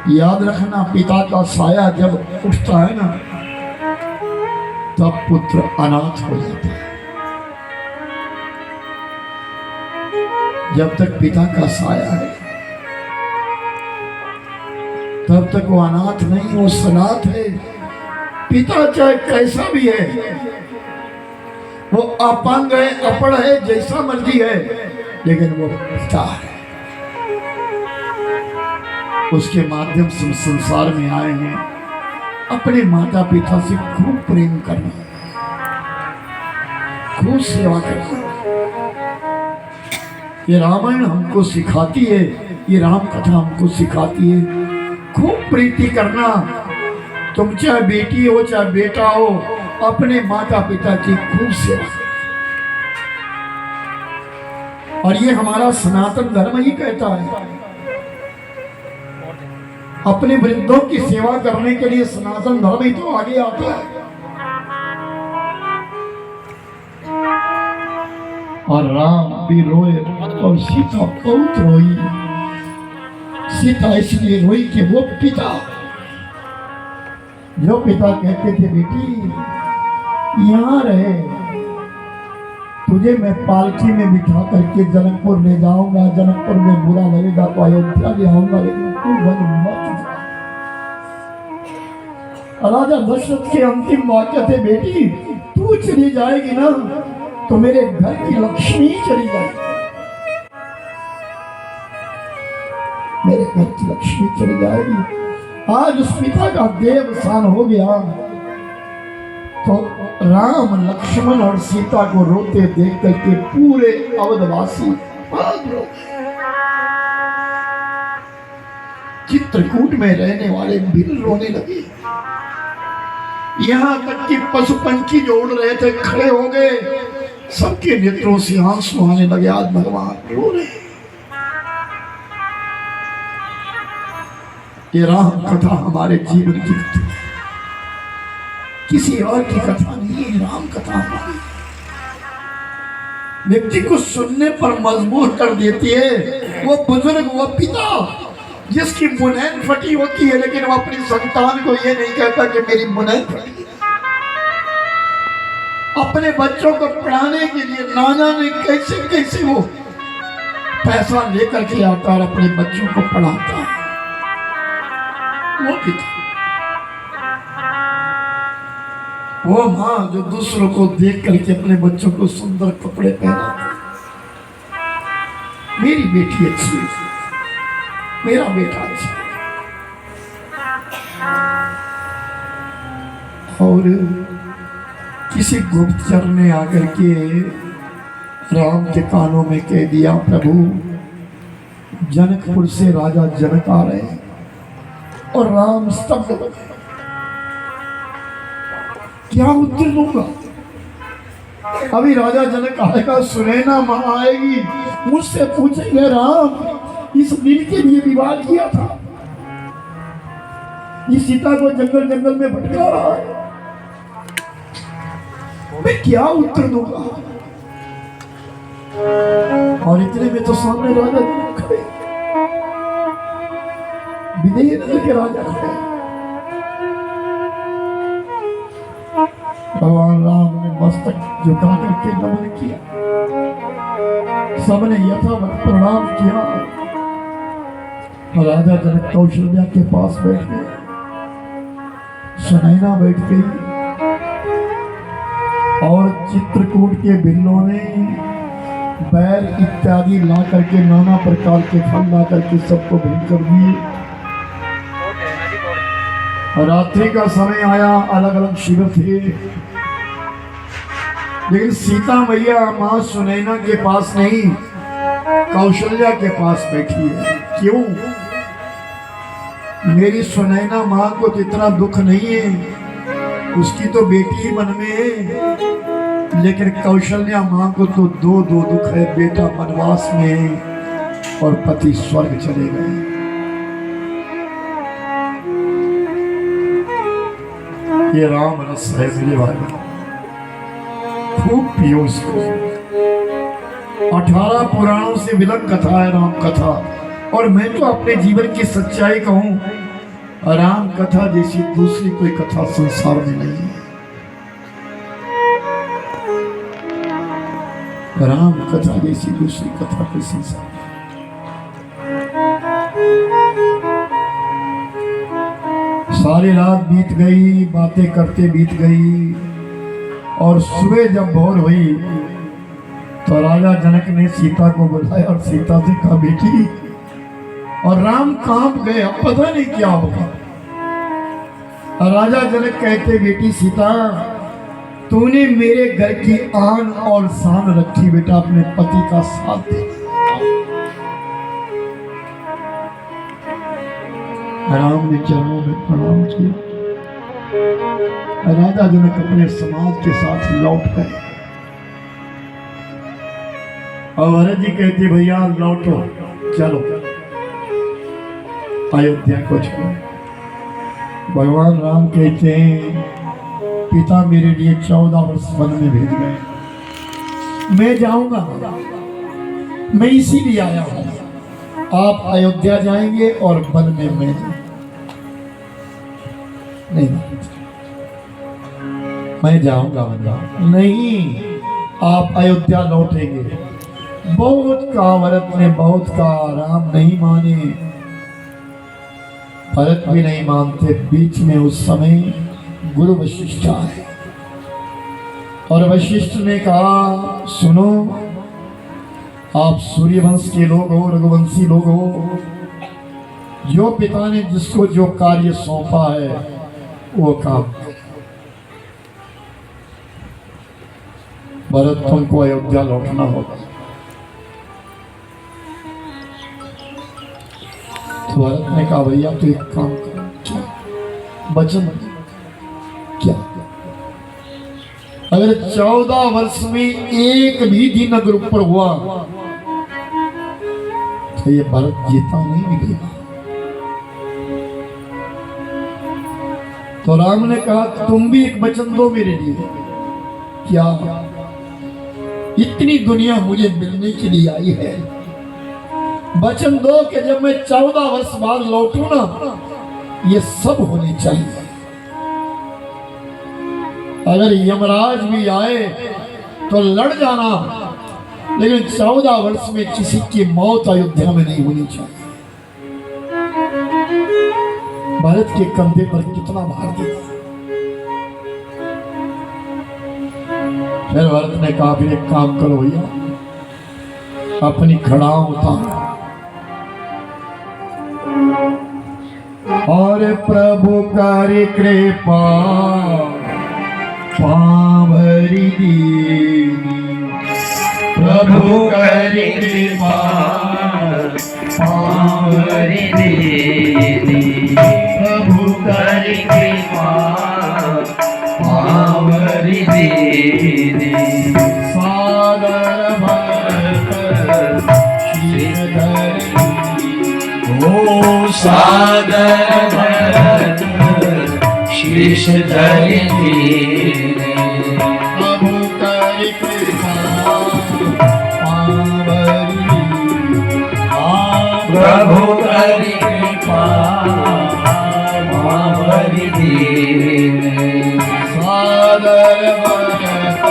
याद रखना, पिता का साया जब उठता है ना, तब पुत्र अनाथ हो जाता है। जब तक पिता का साया है तब तक वो अनाथ नहीं, वो सनाथ है। पिता चाहे कैसा भी है, वो अपंग है, अपड़ है, जैसा मर्जी है, लेकिन वो पिता है। उसके माध्यम से संसार में आए हैं। अपने माता पिता से खूब प्रेम करना, खूब सेवा करना। ये रामायण हमको सिखाती है, ये राम कथा हमको सिखाती है, खूब प्रीति करना। तुम चाहे बेटी हो चाहे बेटा हो, अपने माता पिता की खूब सेवा। और ये हमारा सनातन धर्म ही कहता है। अपने वृद्धों की सेवा करने के लिए सनातन धर्म ही तो आगे आता है। और राम भी रोए और सीता बहुत रोई। सीता इसलिए रोई कि वो पिता, जो पिता कहते थे बेटी यहाँ रहे, तुझे मैं पालकी में बिठा करके जनकपुर ले जाऊंगा, जनकपुर में बुरा लगेगा तो अयोध्या ले आऊंगा, लेकिन तू वन मत जा। राजा दशरथ के अंतिम वाक्य थे, बेटी तू चली जाएगी ना तो मेरे घर की लक्ष्मी चली जाएगी, मेरे घर की लक्ष्मी चली जाएगी। आज उस पिता का देवसान हो गया तो राम लक्ष्मण और सीता को रोते देख करके पूरे अवधवासी चित्रकूट में रहने वाले बिल रोने लगे। यहां तक कि पशु पंछी जो उड़ रहे थे खड़े हो गए, सबके नेत्रों से आंसू आने लगे। आज भगवान रो रहे। ये राम कथा हमारे जीवन की कथा, किसी और की कथा नहीं है, राम कथा हमारी। व्यक्ति को सुनने पर मजबूर कर देती है। वो बुजुर्ग, वो पिता जिसकी मुनैन फटी होती है, लेकिन वो अपनी संतान को ये नहीं कहता कि मेरी मुनैन फटी। अपने बच्चों को पढ़ाने के लिए नाना ने कैसे कैसे वो पैसा लेकर के आता और अपने बच्चों को पढ़ाता है। वो पिता, वो माँ जो दूसरों को देख करके अपने बच्चों को सुंदर कपड़े पहनाती। मेरी बेटी अच्छी है, मेरा बेटा अच्छा, और किसी गुप्तचर ने आकर के राम के कानों में कह दिया, प्रभु जनकपुर से राजा जनक आ रहे हैं। और राम स्तब्ध हो गए। क्या उत्तर दूंगा? अभी राजा जनक आएगा, सुनैना मां आएगी, मुझसे पूछेंगे राम इस दिल के लिए विवाह किया था, ये सीता को जंगल जंगल में भटका रहा है, मैं क्या उत्तर दूंगा? और इतने में तो सामने राजा जनक खड़े, विदेह नगर के राजा खड़े। भगवान राम ने मस्तक झुका करके नमन किया, सबने यथावत प्रणाम किया। राजा जनक कौशल्या के पास बैठ गए, सुनैना बैठ गई और चित्रकूट के बिल्लों ने बैल इत्यादि ला करके, नाना प्रकार के फल ला करके सबको भेंट कर दिए। रात्रि का समय आया, अलग अलग शिविर थे, लेकिन सीता मैया मां सुनैना के पास नहीं, कौशल्या के पास बैठी है। क्यों? मेरी सुनैना मां को तो इतना दुख नहीं है, उसकी तो बेटी ही मन में है, लेकिन कौशल्या मां को तो दो दुख है, बेटा वनवास में है और पति स्वर्ग चले गए। ये राम रस है मेरे भाई, खूब पियो इसको। 18 पुराणों से विलग कथा है राम कथा, और मैं तो अपने जीवन की सच्चाई कहूं, राम कथा जैसी दूसरी कोई कथा संसार में नहीं है। राम कथा जैसी दूसरी कथा कोई संसार में। सारी रात बीत गई, बातें करते बीत गई, और सुबह जब भोर हुई तो राजा जनक ने सीता को बुलाया और सीता से कहा, बेटी, और राम कांप गए, अब पता नहीं क्या होगा। राजा जनक कहते, बेटी सीता, तूने मेरे घर की आन और शान रखी, बेटा अपने पति का साथ दे। राम ने चरणों में प्रणाम किया। राजा जनक अपने समाज के साथ लौट गए, और भरत जी कहते, भैया लौटो, चलो अयोध्या को छोड़ो। भगवान राम कहते हैं, पिता मेरे लिए 14 वर्ष वन में भेज गए, मैं जाऊंगा, मैं इसीलिए आया हूं। आप अयोध्या जाएंगे और वन में मैं नहीं, मैं जाऊंगा वन नहीं, आप अयोध्या लौटेंगे। बहुत कहा भरत ने, बहुत कहा, राम नहीं माने, भरत भी नहीं मानते। बीच में उस समय गुरु वशिष्ठ आए, और वशिष्ठ ने कहा, सुनो, आप सूर्यवंश के लोग हो, रघुवंशी लोग हो, जो पिता ने जिसको जो कार्य सौंपा है वो काम। भरत, तुमको अयोध्या लौटना होगा। तो भरत ने कहा, भैया तो एक काम करो, क्या वचन, क्या? अगर 14 वर्ष में एक भी दिन अगर ऊपर हुआ तो ये भरत जीता नहीं मिलेगा। तो राम ने कहा, तुम भी एक वचन दो मेरे लिए। क्या? इतनी दुनिया मुझे मिलने के लिए आई है, वचन दो कि जब मैं 14 वर्ष बाद लौटूं ना, ये सब होने चाहिए। अगर यमराज भी आए तो लड़ जाना, लेकिन 14 वर्ष में किसी की मौत अयोध्या में नहीं होनी चाहिए। भारत के कंधे पर कितना भार दिया। फिर भारत ने कहा, फिर एक काम करो भैया, अपनी खड़ाओं उतारो और प्रभु करी कृपा पाव दीनी प्रभु कर कृपा पावर दीनी प्रभु कर कृपा पावर दीनी सादर भरत श्रीधर ओ सादर भरत शीश धरती प्रभु कर कृपा पावरी प्रभु कर कृपा पावरी सादर भरत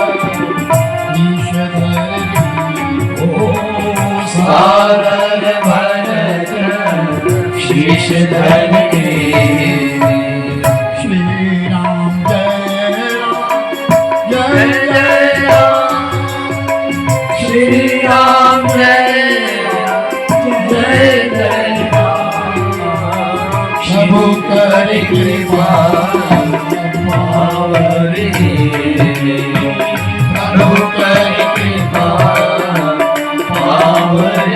शीश धरती ओ सादर भरत शीश धरती श्री राम जय जय जय प्रभु कर कृपा पावर प्रभु कर कृपा पावर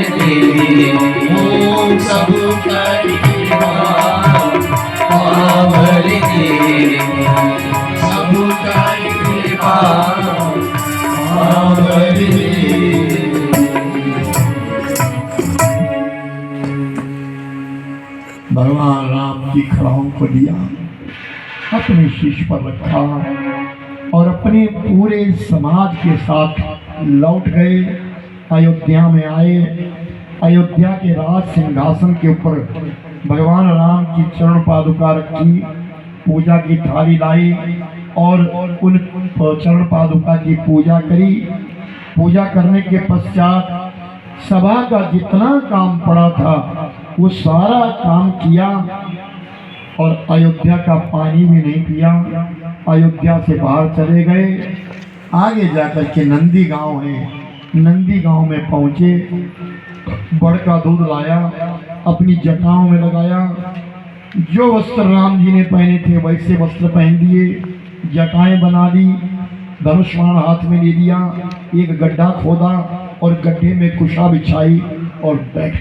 प्रभु कर कृपा पावर प्रभु कर कृपा भगवान राम की खड़ाओं को लिया, अपने शीश पर रखा और अपने पूरे समाज के साथ लौट गए। अयोध्या में आए। अयोध्या के राज सिंहासन के ऊपर भगवान राम की चरण पादुका रखी, पूजा की थाली लाई और उन चरण पादुका की पूजा करी। पूजा करने के पश्चात सभा का जितना काम पड़ा था वो सारा काम किया और अयोध्या का पानी भी नहीं पिया। अयोध्या से बाहर चले गए। आगे जाकर के नंदी गांव है, नंदी गांव में पहुंचे। बड़ का दूध लाया, अपनी जटाओं में लगाया। जो वस्त्र राम जी ने पहने थे वैसे वस्त्र पहन दिए, जटाएं बना ली, धनुष बाण हाथ में ले लिया, एक गड्ढा खोदा और गड्ढे में कुशा बिछाई और बैठ।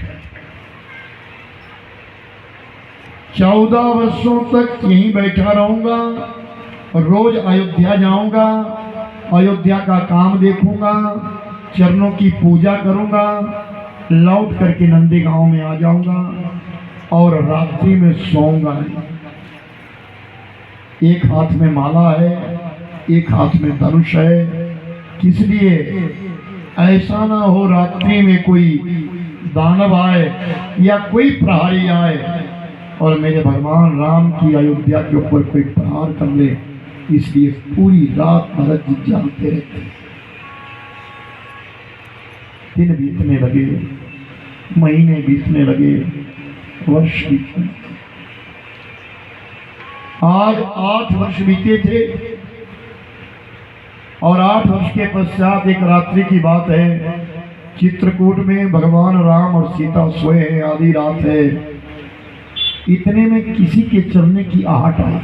14 वर्षों तक यहीं बैठा रहूंगा, रोज अयोध्या जाऊंगा, अयोध्या का काम देखूंगा, चरणों की पूजा करूंगा, लौट करके नंदी गांव में आ जाऊंगा और रात्रि में सोऊंगा नहीं। एक हाथ में माला है, एक हाथ में धनुष है, किस लिए? ऐसा ना हो रात्रि में कोई दानव आए या कोई प्रहारी आए और मेरे भगवान राम की अयोध्या के ऊपर कोई प्रहार कर ले, इसलिए पूरी रात भरत जी जागते रहते। दिन बीतने लगे, महीने बीतने लगे, वर्ष बीतने लगे। आज 8 वर्ष बीते थे और 8 वर्ष के पश्चात एक रात्रि की बात है। चित्रकूट में भगवान राम और सीता सोए हैं, आधी रात है। इतने में किसी के चलने की आहट आई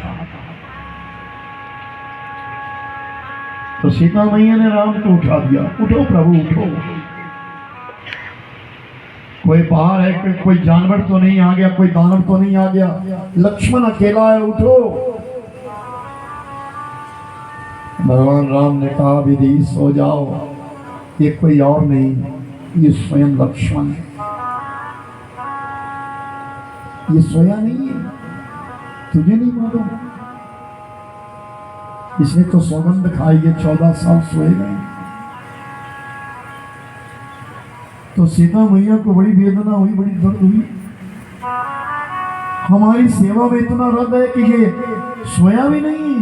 तो सीता मैया ने राम को उठा दिया। उठो प्रभु उठो, कोई बाहर है, कोई जानवर तो नहीं आ गया, कोई दानव तो नहीं आ गया, लक्ष्मण अकेला है, उठो। भगवान राम ने कहा विधि सो जाओ, ये कोई और नहीं, ये स्वयं लक्ष्मण है, ये सोया नहीं है, तुझे नहीं मालूम? इसने तो सौगंध खाई है, 14 साल सोए गए। तो सीता मैया को बड़ी वेदना हुई, बड़ी दर्द हुई। हमारी सेवा में इतना रद है कि ये सोया भी नहीं।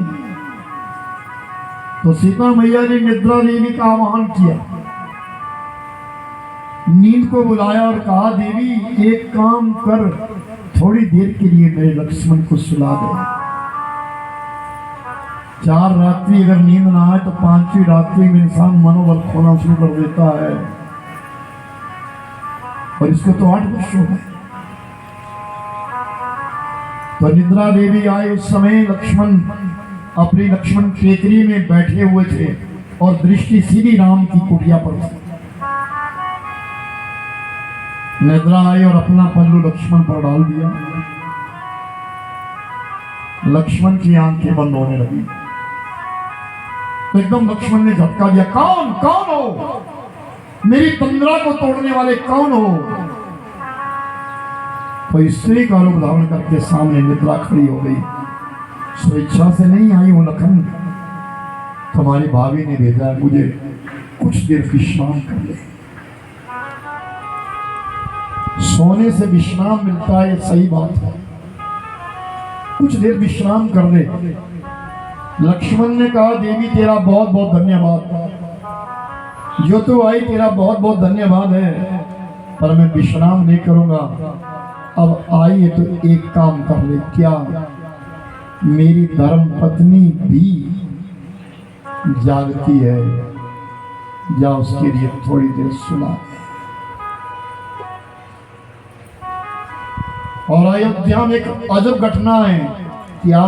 तो सीता मैया ने निद्रा देवी का आह्वान किया, नींद को बुलाया और कहा देवी एक काम कर, थोड़ी देर के लिए मेरे लक्ष्मण को सुला दे। 4 रात्रि अगर नींद ना आए तो 5वीं रात्रि में इंसान मनोबल खोना शुरू कर देता है और इसको तो 8 वर्ष हो गए। तो निद्रा देवी आए। उस समय लक्ष्मण अपनी लक्ष्मण टेकरी में बैठे हुए थे और दृष्टि सीधी राम की कुटिया पर थी। निद्रा आई और अपना पल्लू लक्ष्मण पर डाल दिया। लक्ष्मण की आंखें बंद होने लगी। तो एकदम लक्ष्मण ने झटका दिया, कौन कौन हो? मेरी तंद्रा को तोड़ने वाले कौन हो? तो स्त्री का रूप धारण करके सामने निद्रा खड़ी हो गई। स्वेच्छा से नहीं आई वो लखन, तुम्हारी भाभी ने भेजा है, मुझे कुछ देर विश्राम कर ले। सोने से विश्राम मिलता है, सही बात है, कुछ देर विश्राम कर ले। लक्ष्मण ने कहा, देवी तेरा बहुत बहुत धन्यवाद, जो तू आई तेरा बहुत बहुत धन्यवाद है, पर मैं विश्राम नहीं करूंगा। अब आई है तो एक काम कर ले। क्या? मेरी धर्म पत्नी भी जागती है, जा उसके लिए थोड़ी देर सुना। और अयोध्या में एक अजब घटना है। क्या?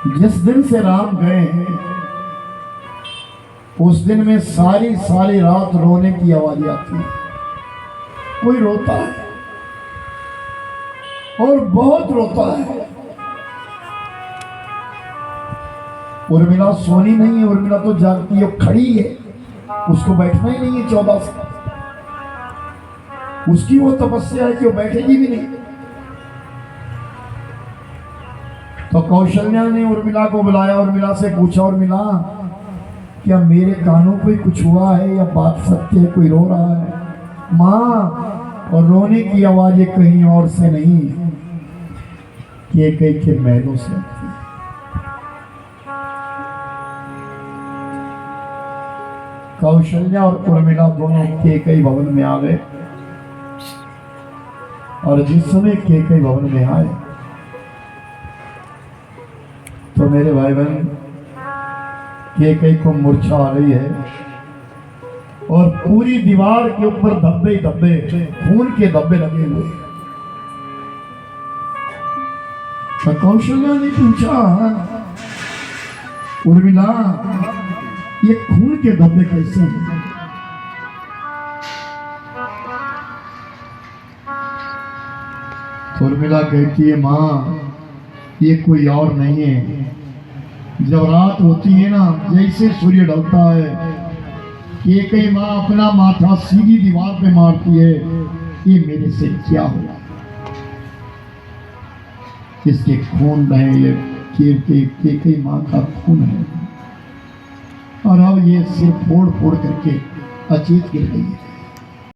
जिस दिन से राम गए हैं उस दिन में सारी सारी रात रोने की आवाज आती है। कोई रोता है और बहुत रोता है। उर्मिला सोनी नहीं है, उर्मिला तो जागती है, खड़ी है, उसको बैठना ही नहीं है 14 साल। उसकी वो तपस्या है कि वो बैठेगी भी नहीं। तो कौशल्या ने उर्मिला को बुलाया, उर्मिला से पूछा, उर्मिला क्या मेरे कानों पे कुछ हुआ है या बात सत्य है, कोई रो रहा है? माँ, और रोने की आवाजें कहीं और से नहीं, केकई के महलों से आती है। कौशल्या और उर्मिला दोनों केकई भवन में आ गए। और जिस समय केकई भवन में आए तो मेरे भाई बहन, केकई को मूर्छा आ गई है और पूरी दीवार के ऊपर धब्बे ही धब्बे, खून के धब्बे लगे हुए। तो कौशल्या ने पूछा, उर्मिला ये खून के धब्बे कैसे हैं? उर्मिला कहती है, माँ ये कोई और नहीं है, जब रात होती है ना, जैसे सूर्य ढलता है, केकई माँ अपना माथा सीधी दीवार पे मारती है। ये मेरे से क्या हुआ? इसके खून है, ये केकई माँ का खून है। और अब ये सिर फोड़ फोड़ करके अचेत गिर गई है।